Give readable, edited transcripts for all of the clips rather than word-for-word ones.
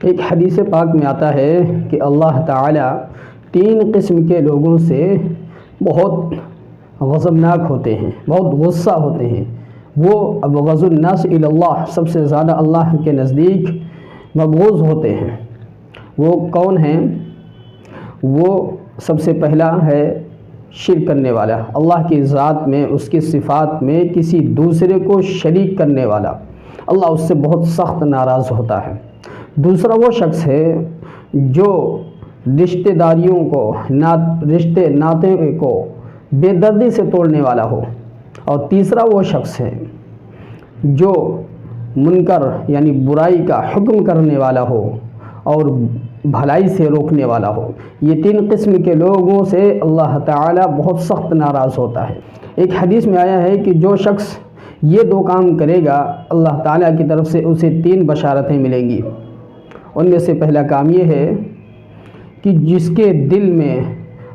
ایک حدیث پاک میں آتا ہے کہ اللہ تعالیٰ 3 قسم کے لوگوں سے بہت غضبناک ہوتے ہیں، بہت غصہ ہوتے ہیں۔ وہ ابغض الناس الی اللہ، سب سے زیادہ اللہ کے نزدیک مبغوض ہوتے ہیں۔ وہ کون ہیں؟ وہ سب سے پہلا ہے شرک کرنے والا، اللہ کی ذات میں، اس کی صفات میں کسی دوسرے کو شریک کرنے والا، اللہ اس سے بہت سخت ناراض ہوتا ہے۔ دوسرا وہ شخص ہے جو رشتہ داریوں کو، رشتے ناطے کو بے دردی سے توڑنے والا ہو۔ اور تیسرا وہ شخص ہے جو منکر یعنی برائی کا حکم کرنے والا ہو اور بھلائی سے روکنے والا ہو۔ یہ 3 قسم کے لوگوں سے اللہ تعالیٰ بہت سخت ناراض ہوتا ہے۔ ایک حدیث میں آیا ہے کہ جو شخص یہ 2 کام کرے گا، اللہ تعالیٰ کی طرف سے اسے 3 بشارتیں ملیں گی۔ ان میں سے پہلا کام یہ ہے کہ جس کے دل میں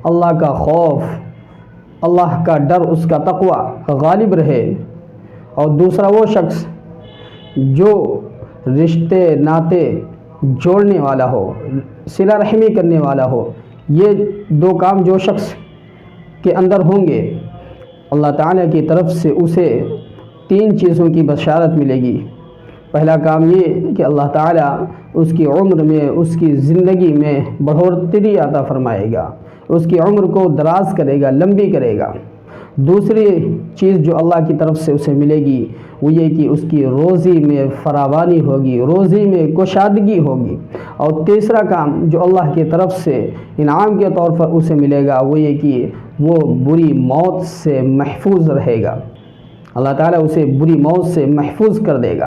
اللہ کا خوف، اللہ کا ڈر، اس کا تقوی غالب رہے۔ اور دوسرا وہ شخص جو رشتے ناطے جوڑنے والا ہو، صلہ رحمی کرنے والا ہو۔ یہ 2 کام جو شخص کے اندر ہوں گے، اللہ تعالیٰ کی طرف سے اسے 3 چیزوں کی بشارت ملے گی۔ پہلا کام یہ کہ اللہ تعالیٰ اس کی عمر میں، اس کی زندگی میں بڑھوتری عطا فرمائے گا، اس کی عمر کو دراز کرے گا، لمبی کرے گا۔ دوسری چیز جو اللہ کی طرف سے اسے ملے گی وہ یہ کہ اس کی روزی میں فراوانی ہوگی، روزی میں کشادگی ہوگی۔ اور تیسرا کام جو اللہ کی طرف سے انعام کے طور پر اسے ملے گا وہ یہ کہ وہ بری موت سے محفوظ رہے گا، اللہ تعالیٰ اسے بری موت سے محفوظ کر دے گا۔